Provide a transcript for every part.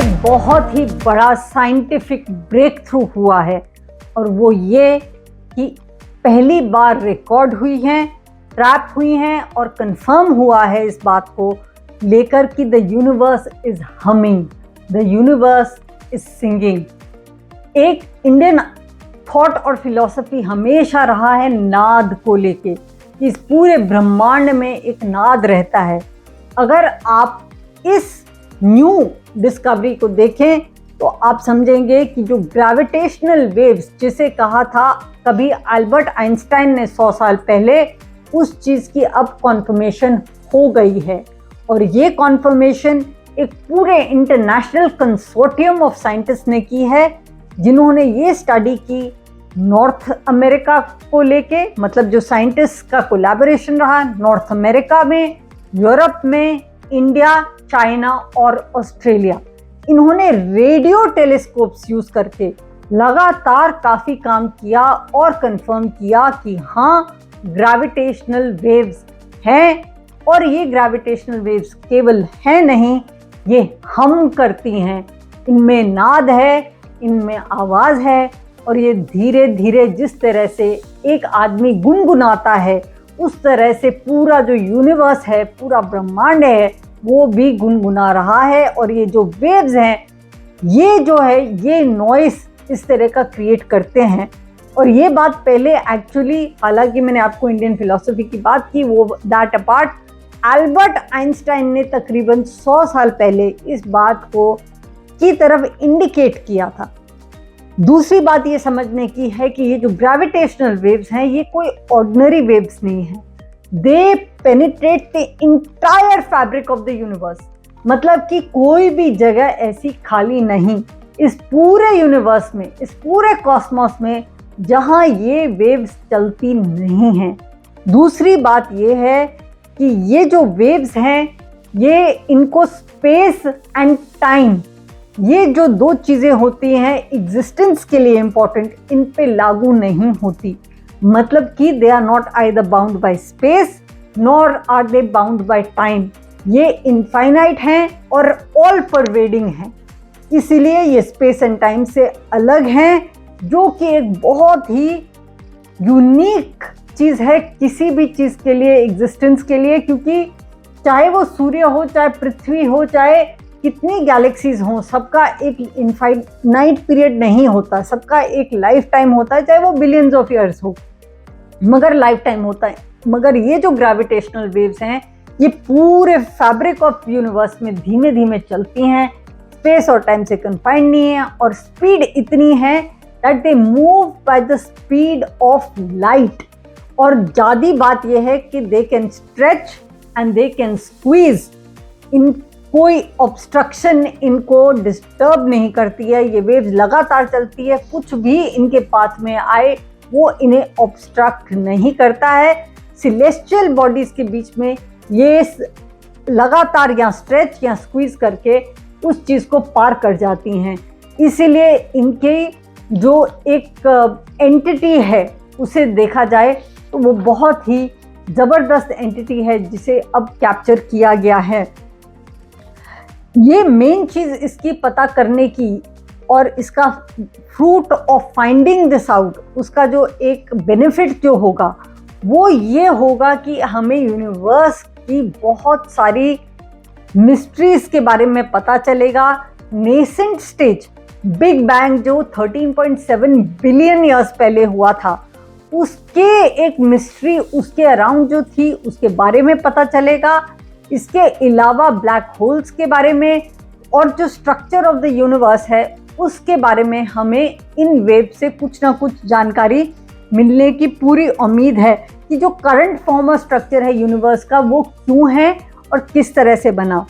एक बहुत ही बड़ा साइंटिफिक ब्रेक थ्रू हुआ है और वो ये कि पहली बार रिकॉर्ड हुई हैं, ट्रैप हुई हैं और कंफर्म हुआ है इस बात को लेकर कि the universe is humming, the universe is singing. एक इंडियन थॉट और फिलॉसफी हमेशा रहा है नाद को लेके, इस पूरे ब्रह्मांड में एक नाद रहता है। अगर आप इस न्यू डिस्कवरी को देखें तो आप समझेंगे कि जो ग्रेविटेशनल वेव्स जिसे कहा था कभी अल्बर्ट आइंस्टाइन ने 100 साल पहले, उस चीज़ की अब कॉन्फर्मेशन हो गई है। और ये कॉन्फर्मेशन एक पूरे इंटरनेशनल कंसोर्टियम ऑफ साइंटिस्ट ने की है, जिन्होंने ये स्टडी की नॉर्थ अमेरिका को लेके, मतलब जो साइंटिस्ट का कोलैबोरेशन रहा नॉर्थ अमेरिका में, यूरोप में, इंडिया, चाइना और ऑस्ट्रेलिया। इन्होंने रेडियो टेलीस्कोप्स यूज़ करके लगातार काफ़ी काम किया और कंफर्म किया कि हाँ, ग्रेविटेशनल वेव्स हैं। और ये ग्रेविटेशनल वेव्स केवल हैं नहीं, ये हम करती हैं, इनमें नाद है, इनमें आवाज़ है। और ये धीरे धीरे जिस तरह से एक आदमी गुनगुनाता है, उस तरह से पूरा जो यूनिवर्स है, पूरा ब्रह्मांड है, वो भी गुनगुना रहा है। और ये जो वेव्स हैं, ये जो है ये नॉइस इस तरह का क्रिएट करते हैं। और ये बात पहले एक्चुअली, हालांकि मैंने आपको इंडियन फिलॉसफी की बात की, वो दैट अपार्ट, अल्बर्ट आइंस्टाइन ने तकरीबन 100 साल पहले इस बात को की तरफ इंडिकेट किया था। दूसरी बात ये समझने की है कि ये जो ग्रेविटेशनल वेव्स हैं, ये कोई ऑर्डिनरी वेव्स नहीं है। They penetrate the entire fabric of the universe. मतलब कि कोई भी जगह ऐसी खाली नहीं इस पूरे यूनिवर्स में, इस पूरे कॉस्मोस में, जहां ये वेव्स चलती नहीं हैं। दूसरी बात ये है कि ये जो वेव्स हैं, ये इनको स्पेस एंड टाइम, ये जो दो चीज़ें होती हैं एग्जिस्टेंस के लिए इम्पॉर्टेंट, इन पे लागू नहीं होती। मतलब कि they are not either bound by space nor are they bound by time. ये इनफाइनाइट हैं और ऑल परवेडिंग हैं, इसीलिए ये स्पेस एंड टाइम से अलग हैं, जो कि एक बहुत ही यूनिक चीज़ है किसी भी चीज़ के लिए, एग्जिस्टेंस के लिए। क्योंकि चाहे वो सूर्य हो, चाहे पृथ्वी हो, चाहे कितनी गैलेक्सीज हों, सबका एक इनफाइनाइट पीरियड नहीं होता, सबका एक लाइफ टाइम होता है, चाहे वो बिलियंस ऑफ ईयर्स हो, मगर लाइफ टाइम होता है। मगर ये जो ग्रेविटेशनल वेव्स हैं, ये पूरे फैब्रिक ऑफ यूनिवर्स में धीमे धीमे चलती हैं, स्पेस और टाइम से कन्फाइंड नहीं है, और स्पीड इतनी है that they move by the speed of light. और ज़्यादा बात यह है कि they can stretch and they can squeeze. इन कोई ऑब्स्ट्रक्शन इनको डिस्टर्ब नहीं करती है, ये वेव्स लगातार चलती है, कुछ भी इनके पाथ में आए वो इन्हें ऑब्स्ट्रक्ट नहीं करता है। सिलेस्टियल बॉडीज़ के बीच में ये लगातार या स्ट्रेच या स्क्वीज करके उस चीज़ को पार कर जाती हैं। इसीलिए इनकी जो एक एंटिटी है, उसे देखा जाए तो वो बहुत ही ज़बरदस्त एंटिटी है, जिसे अब कैप्चर किया गया है। ये मेन चीज़ इसकी पता करने की और इसका fruit of finding this out, उसका जो एक बेनिफिट जो होगा वो ये होगा कि हमें यूनिवर्स की बहुत सारी मिस्ट्रीज के बारे में पता चलेगा। नेसेंट स्टेज, बिग बैंग जो 13.7 बिलियन ईयर्स पहले हुआ था, उसके एक मिस्ट्री उसके अराउंड जो थी, उसके बारे में पता चलेगा। इसके अलावा ब्लैक होल्स के बारे में और जो स्ट्रक्चर ऑफ द यूनिवर्स है, उसके बारे में हमें इन वेव से कुछ ना कुछ जानकारी मिलने की पूरी उम्मीद है कि जो करंट फॉर्म और स्ट्रक्चर है यूनिवर्स का, वो क्यों है और किस तरह से बना।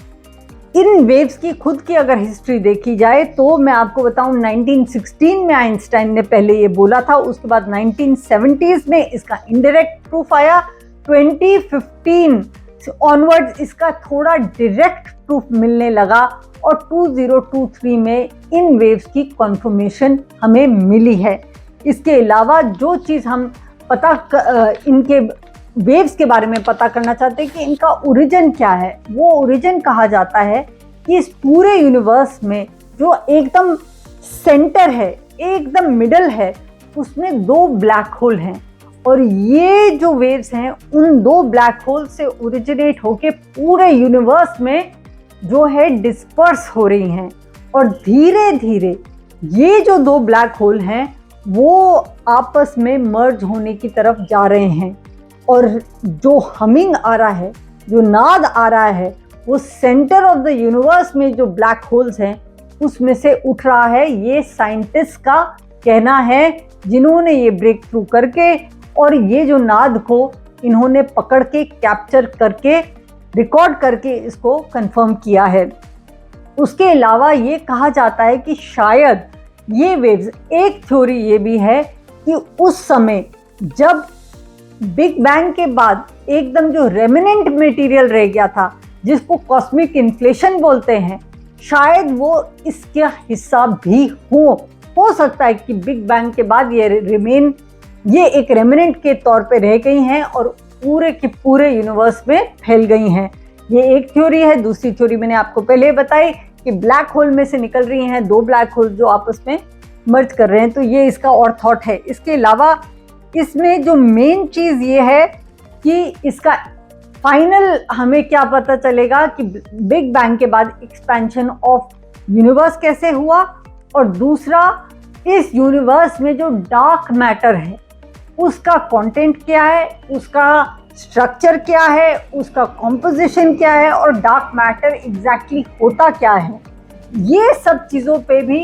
इन वेव्स की खुद की अगर हिस्ट्री देखी जाए तो मैं आपको बताऊं, 1916 में आइंस्टाइन ने पहले ये बोला था, उसके बाद 1970s में इसका इनडायरेक्ट प्रूफ आया, 2015 ऑनवर्ड्स इसका थोड़ा डायरेक्ट प्रूफ मिलने लगा, और 2023 में इन वेव्स की कॉन्फर्मेशन हमें मिली है। इसके अलावा जो चीज़ हम इनके वेव्स के बारे में पता करना चाहते हैं कि इनका ओरिजिन क्या है, वो ओरिजिन कहा जाता है कि इस पूरे यूनिवर्स में जो एकदम सेंटर है, एकदम मिडल है, उसमें 2 ब्लैक होल हैं और ये जो वेव्स हैं उन 2 ब्लैक होल से ओरिजिनेट होके पूरे यूनिवर्स में जो है डिस्पर्स हो रही हैं और धीरे धीरे ये जो 2 ब्लैक होल हैं वो आपस में मर्ज होने की तरफ जा रहे हैं और जो हमिंग आ रहा है, जो नाद आ रहा है, वो सेंटर ऑफ द यूनिवर्स में जो ब्लैक होल्स हैं उसमें से उठ रहा है। ये साइंटिस्ट का कहना है जिन्होंने ये ब्रेक थ्रू करके और ये जो नाद को इन्होंने पकड़ के कैप्चर करके रिकॉर्ड करके इसको कंफर्म किया है। उसके अलावा ये कहा जाता है कि शायद ये वेव्स, एक थ्योरी ये भी है कि उस समय जब बिग बैंग के बाद एकदम जो रेमिनेंट मटेरियल रह गया था जिसको कॉस्मिक इन्फ्लेशन बोलते हैं, शायद वो इसका हिस्सा भी हो सकता है कि बिग बैंग के बाद ये एक रेमिनेंट के तौर पे रह गई हैं और पूरे के पूरे यूनिवर्स में फैल गई हैं। ये एक थ्योरी है। दूसरी थ्योरी मैंने आपको पहले बताई कि ब्लैक होल में से निकल रही हैं 2 ब्लैक होल जो आपस में मर्ज कर रहे हैं, तो ये इसका और थॉट है। इसके अलावा इसमें जो मेन चीज़ ये है कि इसका फाइनल हमें क्या पता चलेगा कि बिग बैंग के बाद एक्सपेंशन ऑफ यूनिवर्स कैसे हुआ और दूसरा इस यूनिवर्स में जो डार्क मैटर है उसका कंटेंट क्या है, उसका स्ट्रक्चर क्या है, उसका कॉम्पोजिशन क्या है और डार्क मैटर एग्जैक्टली होता क्या है। ये सब चीज़ों पे भी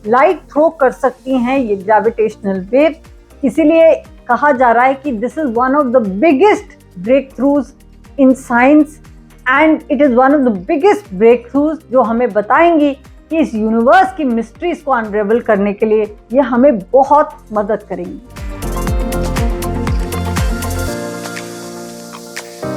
लाइट थ्रो कर सकती हैं ये ग्रेविटेशनल वेव। इसीलिए कहा जा रहा है कि this is one of the biggest breakthroughs in science and it is one of the biggest breakthroughs जो हमें बताएंगी कि इस यूनिवर्स की मिस्ट्रीज को अनरेवल करने के लिए ये हमें बहुत मदद करेंगी।